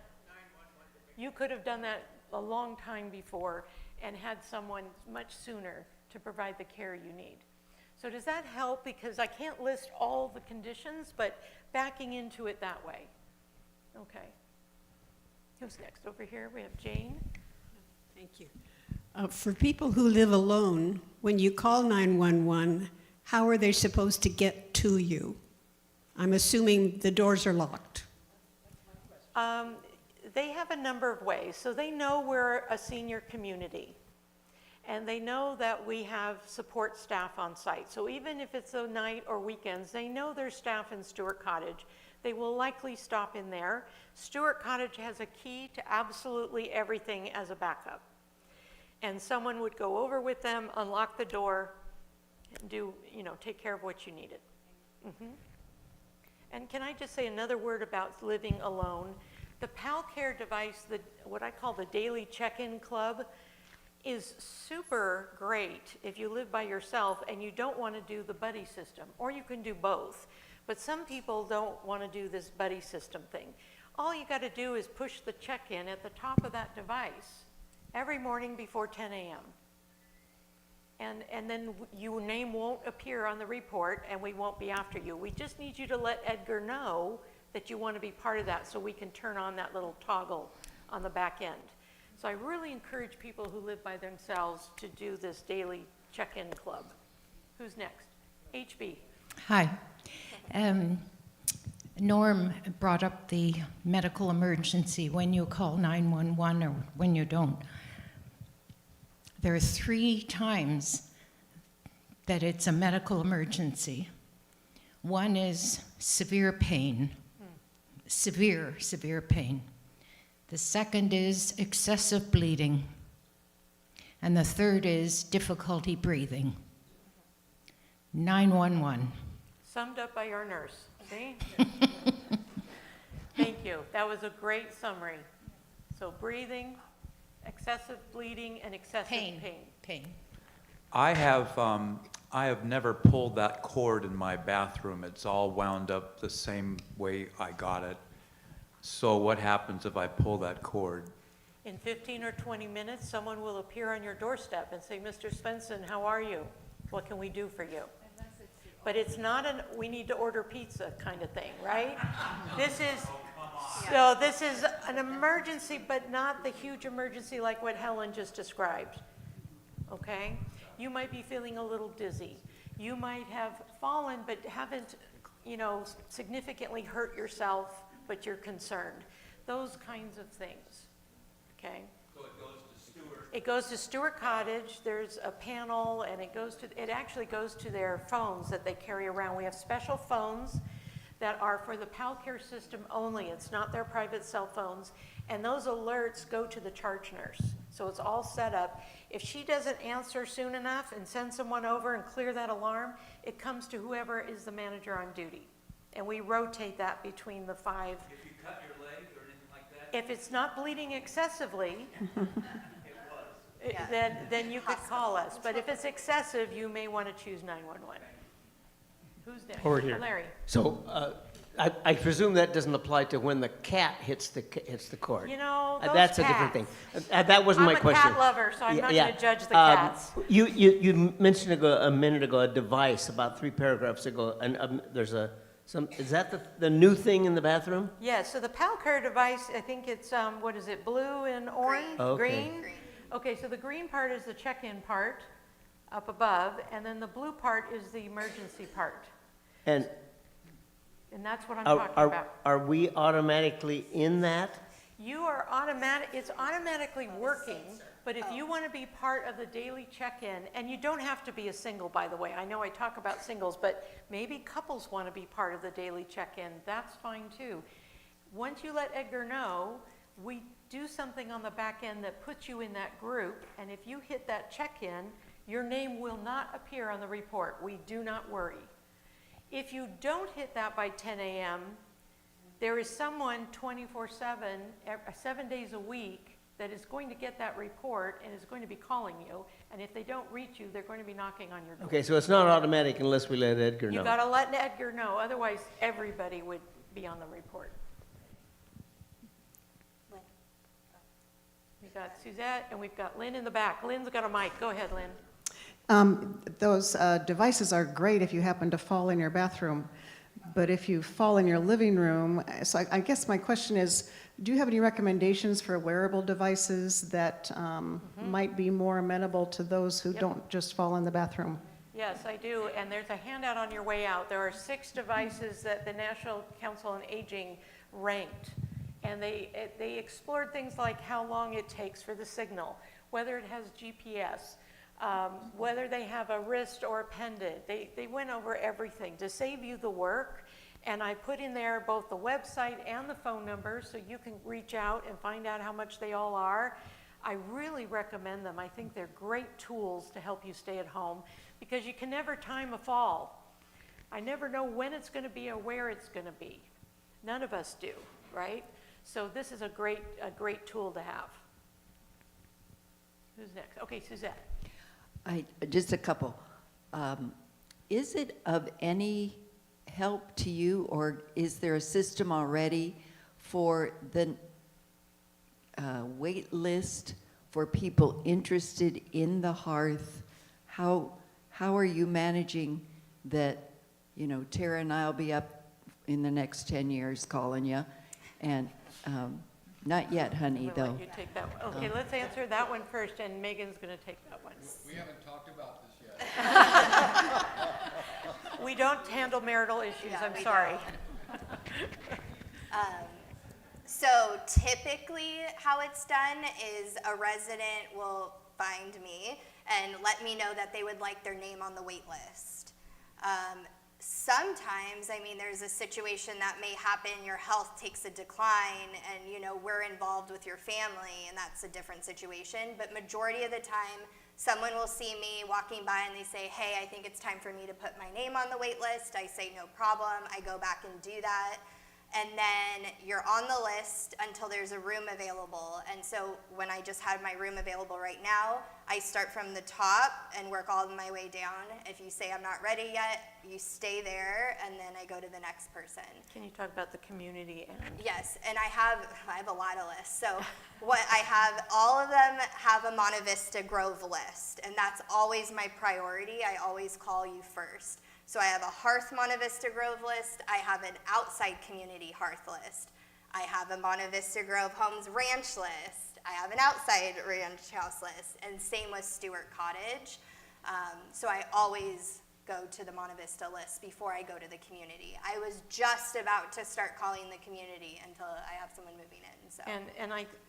You could have done that a long time before and had someone much sooner to provide the care you need. So does that help? Because I can't list all the conditions, but backing into it that way. Okay. Who's next? Over here, we have Jane. Thank you. For people who live alone, when you call 911, how are they supposed to get to you? I'm assuming the doors are locked. They have a number of ways. So they know we're a senior community. And they know that we have support staff on site. So even if it's a night or weekends, they know there's staff in Stewart Cottage. They will likely stop in there. Stewart Cottage has a key to absolutely everything as a backup. And someone would go over with them, unlock the door, and do, take care of what you needed. Mm-hmm. And can I just say another word about living alone? The PalCare device, what I call the daily check-in club, is super great if you live by yourself and you don't want to do the buddy system, or you can do both. But some people don't want to do this buddy system thing. All you got to do is push the check-in at the top of that device every morning before 10 a.m. And then your name won't appear on the report and we won't be after you. We just need you to let Edgar know that you want to be part of that so we can turn on that little toggle on the back end. So I really encourage people who live by themselves to do this daily check-in club. Who's next? HB. Hi. Norm brought up the medical emergency, when you call 911 or when you don't. There are 3 times that it's a medical emergency. One is severe pain, severe pain. The second is excessive bleeding. And the third is difficulty breathing. 911. Summed up by our nurse, see? Thank you. That was a great summary. So breathing, excessive bleeding, and excessive pain. I have never pulled that cord in my bathroom. It's all wound up the same way I got it. So what happens if I pull that cord? In 15 or 20 minutes, someone will appear on your doorstep and say, Mr. Svensson, how are you? What can we do for you? But it's not we need to order pizza kind of thing, right? This is an emergency, but not the huge emergency like what Helen just described, okay? You might be feeling a little dizzy. You might have fallen, but haven't, significantly hurt yourself, but you're concerned. Those kinds of things, okay? So it goes to Stewart. It goes to Stewart Cottage. There's a panel, and it actually goes to their phones that they carry around. We have special phones that are for the PalCare system only. It's not their private cell phones. And those alerts go to the charge nurse. So it's all set up. If she doesn't answer soon enough and send someone over and clear that alarm, it comes to whoever is the manager on duty. And we rotate that between the 5. If you cut your leg or anything like that? If it's not bleeding excessively, then you could call us. But if it's excessive, you may want to choose 911. Who's next? Over here. Larry. So I presume that doesn't apply to when the cat hits the cord. Those That's a cats. different thing. That wasn't my question. I'm a cat lover, so I'm not going to judge the cats. You mentioned a minute ago a device about 3 paragraphs ago, and there's is that the new thing in the bathroom? Yeah, so the PalCare device, I think it's, what is it, blue and orange? Okay. Green? Okay, so the green part is the check-in part up above, and then the blue part is the emergency part. And that's what I'm talking about. are we automatically in that? It's automatically working, but if you want to be part of the daily check-in, and you don't have to be a single, by the way. I know I talk about singles, but maybe couples want to be part of the daily check-in. That's fine too. Once you let Edgar know, we do something on the back end that puts you in that group, and if you hit that check-in, your name will not appear on the report. We do not worry. If you don't hit that by 10 a.m., there is someone 24/7, 7 days a week, that is going to get that report and is going to be calling you. And if they don't reach you, they're going to be knocking on your door. Okay, so it's not automatic unless we let Edgar know. You got to let Edgar know. Otherwise, everybody would be on the report. We've got Suzette and we've got Lynn in the back. Lynn's got a mic. Go ahead, Lynn. Those devices are great if you happen to fall in your bathroom, but if you fall in your living room, so I guess my question is, do you have any recommendations for wearable devices that might be more amenable to those who don't just fall in the bathroom? Yes, I do, and there's a handout on your way out. There are 6 devices that the National Council on Aging ranked, and they explored things like how long it takes for the signal, whether it has GPS, whether they have a wrist or a pendant. They went over everything to save you the work, and I put in there both the website and the phone number so you can reach out and find out how much they all are. I really recommend them. I think they're great tools to help you stay at home because you can never time a fall. I never know when it's going to be or where it's going to be. None of us do, right? So this is a great tool to have. Who's next? Okay, Suzette. Just a couple. Is it of any help to you, or is there a system already for the wait list for people interested in the hearth? How are you managing that? You know, Tara and I'll be up in the next 10 years calling you, and not yet, honey, We'll though. let you take that one. Okay, let's answer that one first, and Megan's going to take that one. We haven't talked about this yet. We don't handle marital issues, Yeah, I'm we sorry. So typically how it's done is a resident will find me and let me know that they would like their name on the wait list. Sometimes, I mean, there's a situation that may happen, your health takes a decline and, you know, we're involved with your family and that's a different situation. But majority of the time, someone will see me walking by and they say, hey, I think it's time for me to put my name on the wait list. I say, no problem. I go back and do that. And then you're on the list until there's a room available. And so when I just had my room available right now, I start from the top and work all my way down. If you say I'm not ready yet, you stay there, and then I go to the next person. Can you talk about the community and? Yes, and I have a lot of lists. So what I have, all of them have a Monte Vista Grove list, and that's always my priority. I always call you first. So I have a Hearth Monte Vista Grove list. I have an outside community Hearth list. I have a Monte Vista Grove Homes Ranch list. I have an outside ranch house list, and same with Stewart Cottage. So I always go to the Monte Vista list before I go to the community. I was just about to start calling the community until I have someone moving in. So. And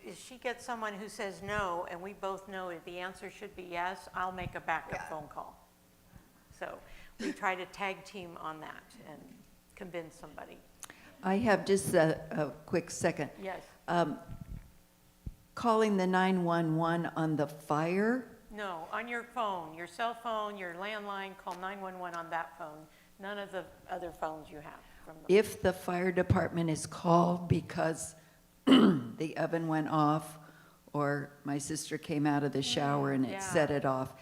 if she gets someone who says no, and we both know if the answer should be yes, I'll make a backup phone call. So we try to tag team on that and convince somebody. I have just a quick second. Yes. Calling the 911 on the fire? No, on your phone, your cell phone, your landline, call 911 on that phone. None of the other phones you have. From the If the fire department is called because the oven went off, or my sister came out of the shower and it set it off,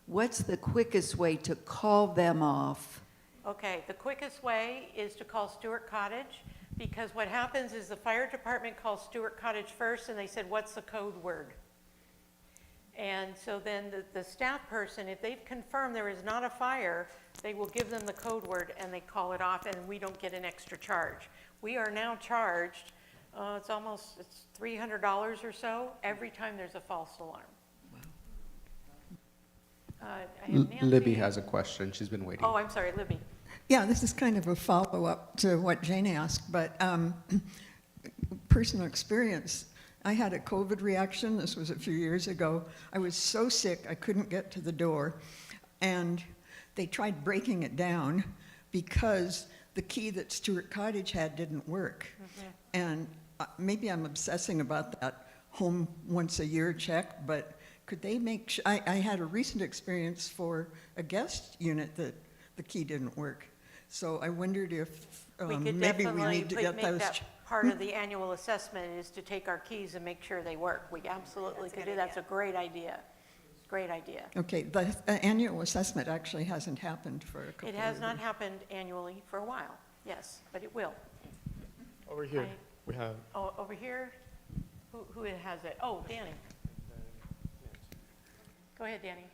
what's the quickest way to call them off? Okay, the quickest way is to call Stewart Cottage, because what happens is the fire department calls Stewart Cottage first and they said, what's the code word? And so then the staff person, if they've confirmed there is not a fire, they will give them the code word and they call it off, and we don't get an extra charge. We are now charged, it's $300 or so every time there's a false alarm. I have Nancy. Libby has a question. She's been waiting. Oh, I'm sorry, Libby. Yeah, this is kind of a follow-up to what Jane asked, but personal experience. I had a COVID reaction. This was a few years ago. I was so sick I couldn't get to the door, and they tried breaking it down because the key that Stewart Cottage had didn't work. Mm-hmm. And maybe I'm obsessing about that home once a year check, but could they make I had a recent experience for a guest unit that the key didn't work. So I wondered if maybe we need to get those. That part of the annual assessment is to take our keys and make sure they work. We absolutely could do that. That's a great idea. Great idea. Okay, the annual assessment actually hasn't happened for a couple of years. It has not happened annually for a while, yes, but it will. Over here, we have. Oh, over here? Who has it? Oh, Danny. Go ahead, Danny.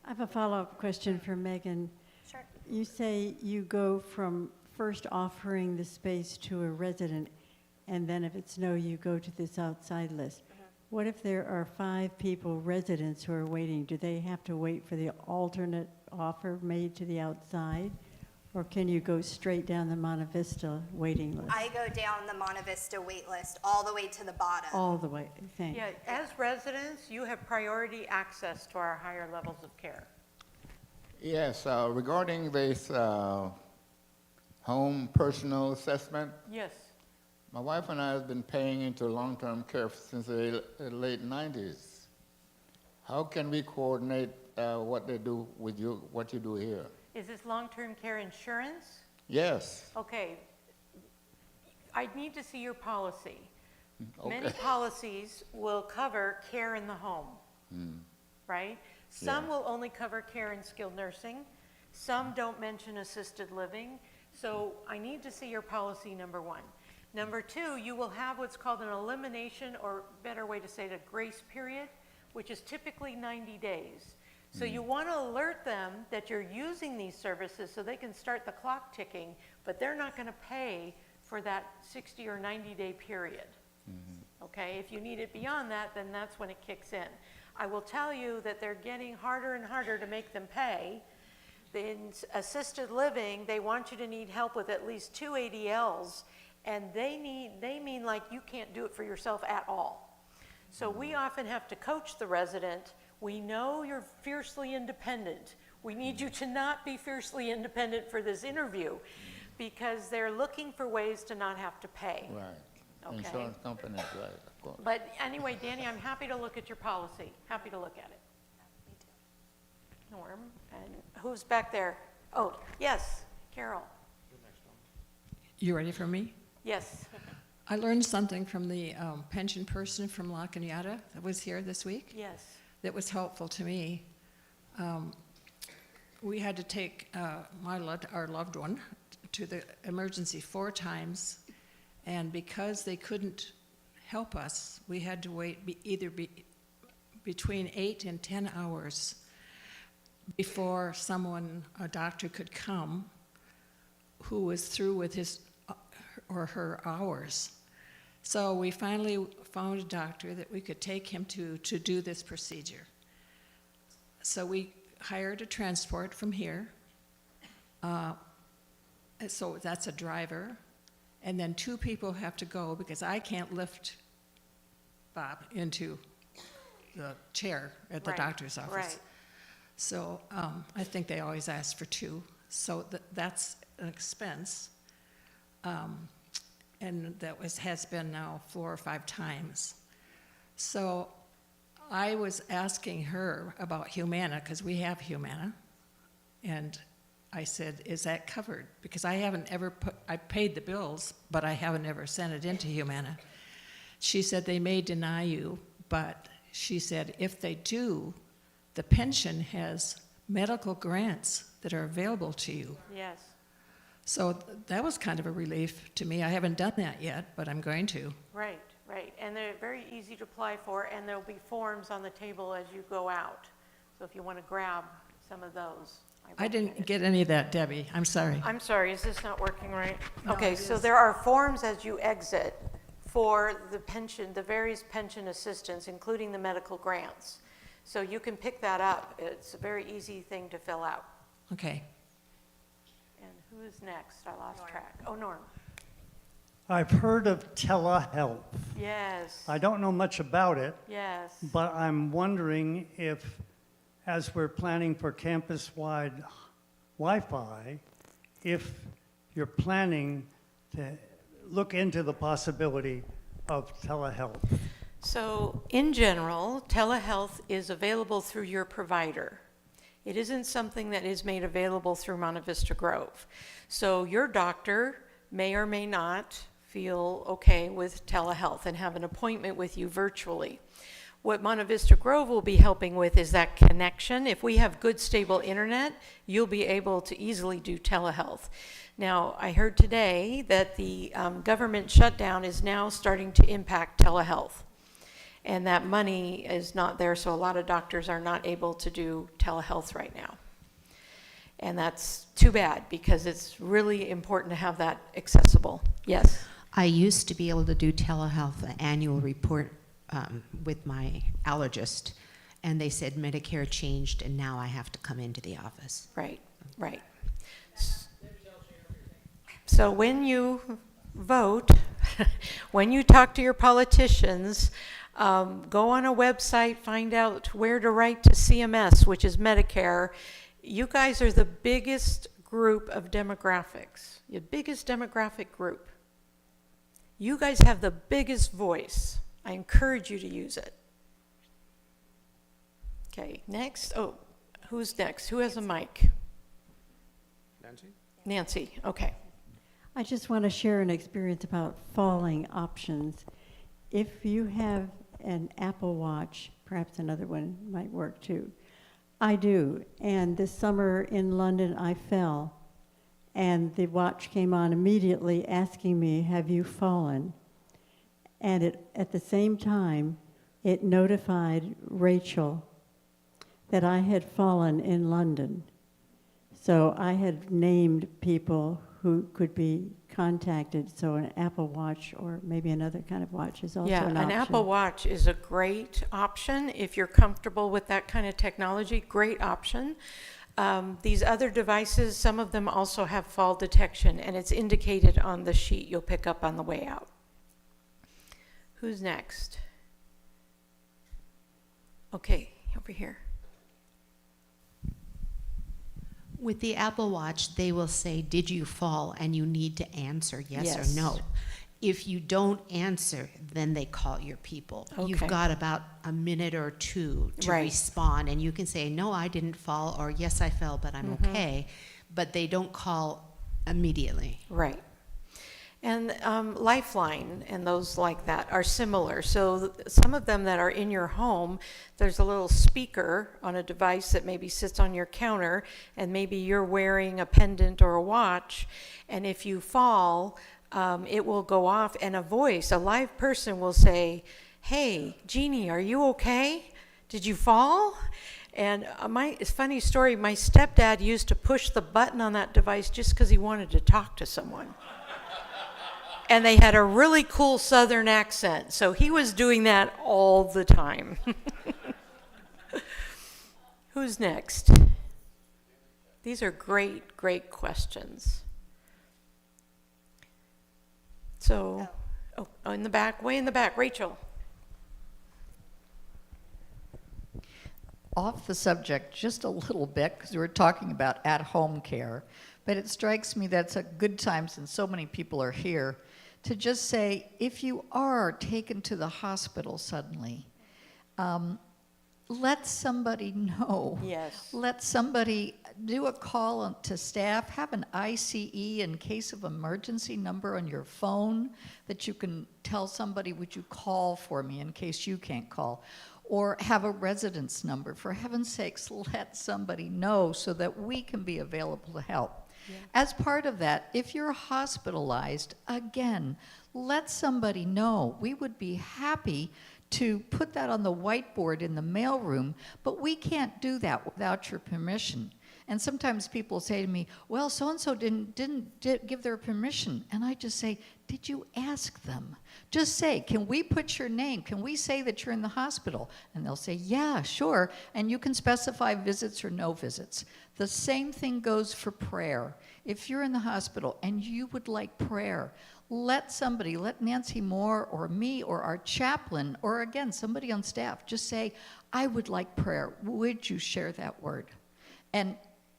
I have a follow-up question for Megan. Sure. You say you go from first offering the space to a resident, and then if it's no, you go to this outside list. What if there are 5 people, residents, who are waiting? Do they have to wait for the alternate offer made to the outside? Or can you go straight down the Monte Vista waiting list? I go down the Monte Vista wait list all the way to the bottom. All the way, thanks. Yeah, as residents, you have priority access to our higher levels of care. Yes, regarding this home personal assessment, Yes. my wife and I have been paying into long-term care since the late 90s. How can we coordinate what they do with you, what you do here? Is this long-term care insurance? Yes. Okay. I need to see your policy. Okay. Many policies will cover care in the home, right? Some will only cover care in skilled nursing. Some don't mention assisted living. So I need to see your policy, number one. Number two, you will have what's called an elimination, or better way to say it, a grace period, which is typically 90 days. So you want to alert them that you're using these services so they can start the clock ticking, but they're not going to pay for that 60 or 90-day period. Okay, if you need it beyond that, then that's when it kicks in. I will tell you that they're getting harder and harder to make them pay. In assisted living, they want you to need help with at least 2 ADLs, and they mean like you can't do it for yourself at all. So we often have to coach the resident. We know you're fiercely independent. We need you to not be fiercely independent for this interview, because they're looking for ways to not have to pay. Right. Okay. Insurance companies, right, of course. But anyway, Danny, I'm happy to look at your policy. Happy to look at it. Norm, and who's back there? Oh, yes, Carol. You ready for me? Yes. I learned something from the pension person from La Cañada that was here this week. Yes. That was helpful to me. We had to take our loved one to the emergency 4 times, and because they couldn't help us, we had to wait between 8 and 10 hours before a doctor could come who was through with his or her hours. So we finally found a doctor that we could take him to do this procedure. So we hired a transport from here. So that's a driver. And then 2 people have to go because I can't lift Bob into the chair at the doctor's office. Right. So I think they always ask for 2. So that's an expense. And that has been now 4 or 5 times. So I was asking her about Humana, because we have Humana. And I said, is that covered? Because I haven't ever I paid the bills, but I haven't ever sent it into Humana. She said they may deny you, but she said if they do, the pension has medical grants that are available to you. Yes. So that was kind of a relief to me. I haven't done that yet, but I'm going to. Right, right. And they're very easy to apply for, and there'll be forms on the table as you go out. So if you want to grab some of those. I didn't get any of that, Debbie. I'm sorry. I'm sorry, is this not working right? No, Okay, it so is. there are forms as you exit for the pension, the various pension assistance, including the medical grants. So you can pick that up. It's a very easy thing to fill out. Okay. And who is next? I lost track. Oh, Norm. I've heard of telehealth. Yes. I don't know much about it. Yes. But I'm wondering if, as we're planning for campus-wide Wi-Fi, if you're planning to look into the possibility of telehealth. So in general, telehealth is available through your provider. It isn't something that is made available through Monte Vista Grove. So your doctor may or may not feel okay with telehealth and have an appointment with you virtually. What Monte Vista Grove will be helping with is that connection. If we have good, stable internet, you'll be able to easily do telehealth. Now, I heard today that the government shutdown is now starting to impact telehealth. And that money is not there, so a lot of doctors are not able to do telehealth right now. And that's too bad, because it's really important to have that accessible. Yes? I used to be able to do telehealth, an annual report with my allergist, and they said Medicare changed, and now I have to come into the office. Right, right. So when you vote, when you talk to your politicians, go on a website, find out where to write to CMS, which is Medicare. You guys are the biggest group of demographics, your biggest demographic group. You guys have the biggest voice. I encourage you to use it. Okay, next. Oh, who's next? Who has a mic? Nancy? Nancy, okay. I just want to share an experience about falling options. If you have an Apple Watch, perhaps another one might work too. I do, and this summer in London I fell, and the watch came on immediately asking me, have you fallen? And at the same time, it notified Rachel that I had fallen in London. So I had named people who could be contacted, so an Apple Watch or maybe another kind of watch is also an option. An Apple Watch is a great option if you're comfortable with that kind of technology, great option. These other devices, some of them also have fall detection, and it's indicated on the sheet you'll pick up on the way out. Who's next? Okay, over here. With the Apple Watch, they will say, did you fall? And you need to answer yes or no. If you don't answer, then they call your people. Okay. You've got about a minute or two to respond, and you can say, no, I didn't fall, or yes, I fell, but I'm okay. But they don't call immediately. Right. And Lifeline and those like that are similar. So some of them that are in your home, there's a little speaker on a device that maybe sits on your counter, and maybe you're wearing a pendant or a watch, and if you fall, it will go off, and a live person will say, hey, Jeannie, are you okay? Did you fall? And it's a funny story, my stepdad used to push the button on that device just because he wanted to talk to someone. And they had a really cool Southern accent, so he was doing that all the time. Who's next? These are great, great questions. So, in the back, way in the back, Rachel. Off the subject just a little bit, because we were talking about at-home care, but it strikes me that's a good time, since so many people are here, to just say, if you are taken to the hospital suddenly, let somebody know. Yes. Let somebody do a call to staff, have an ICE in case of emergency number on your phone that you can tell somebody, would you call for me in case you can't call? Or have a residence number. For heaven's sakes, let somebody know so that we can be available to help. Yeah. As part of that, if you're hospitalized, again, let somebody know. We would be happy to put that on the whiteboard in the mailroom, but we can't do that without your permission. And sometimes people say to me, well, so-and-so didn't give their permission. And I just say, did you ask them? Just say, can we put your name? Can we say that you're in the hospital? And they'll say, yeah, sure. And you can specify visits or no visits. The same thing goes for prayer. If you're in the hospital and you would like prayer, let Nancy Moore or me or our chaplain or, again, somebody on staff just say, I would like prayer. Would you share that word? And,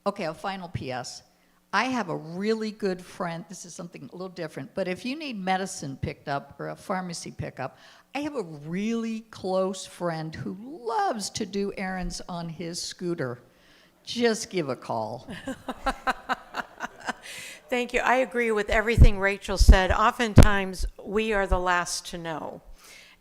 okay, a final PS. I have a really good friend. This is something a little different. But if you need medicine picked up or a pharmacy pickup, I have a really close friend who loves to do errands on his scooter. Just give a call. Thank you. I agree with everything Rachel said. Oftentimes, we are the last to know.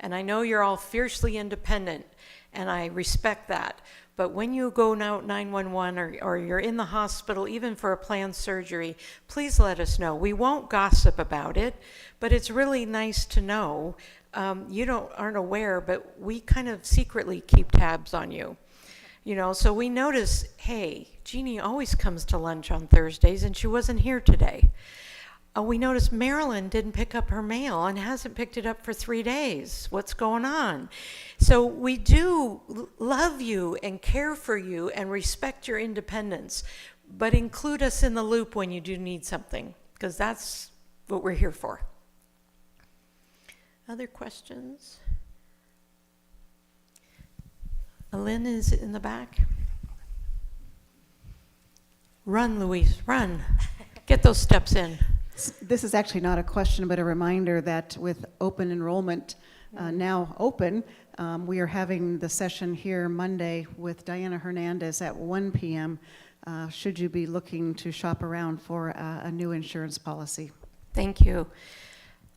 And I know you're all fiercely independent, and I respect that. But when you go now 911 or you're in the hospital, even for a planned surgery, please let us know. We won't gossip about it, but it's really nice to know. You aren't aware, but we kind of secretly keep tabs on you. You know, so we notice, hey, Jeannie always comes to lunch on Thursdays and she wasn't here today. We noticed Marilyn didn't pick up her mail and hasn't picked it up for 3 days. What's going on? So we do love you and care for you and respect your independence, but include us in the loop when you do need something, because that's what we're here for. Other questions? Lynn is in the back. Run, Louise, run. Get those steps in. This is actually not a question, but a reminder that with open enrollment now open, we are having the session here Monday with Diana Hernandez at 1 p.m. Should you be looking to shop around for a new insurance policy. Thank you.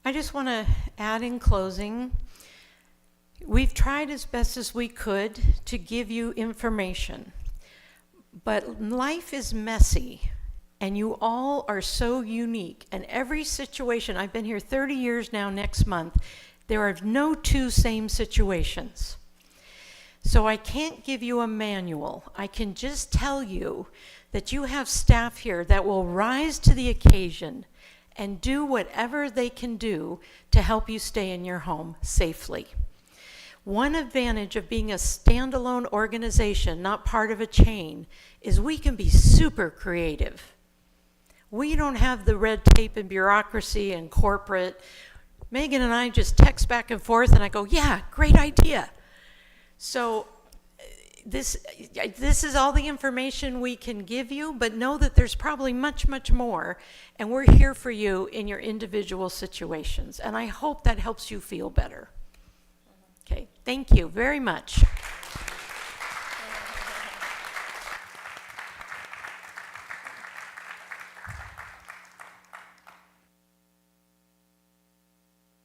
I just want to add in closing, we've tried as best as we could to give you information, but life is messy. And you all are so unique. And every situation, I've been here 30 years now next month, there are no two same situations. So I can't give you a manual. I can just tell you that you have staff here that will rise to the occasion and do whatever they can do to help you stay in your home safely. One advantage of being a standalone organization, not part of a chain, is we can be super creative. We don't have the red tape and bureaucracy and corporate. Meagan and I just text back and forth and I go, yeah, great idea. So this is all the information we can give you, but know that there's probably much, much more, and we're here for you in your individual situations. And I hope that helps you feel better. Okay, thank you very much.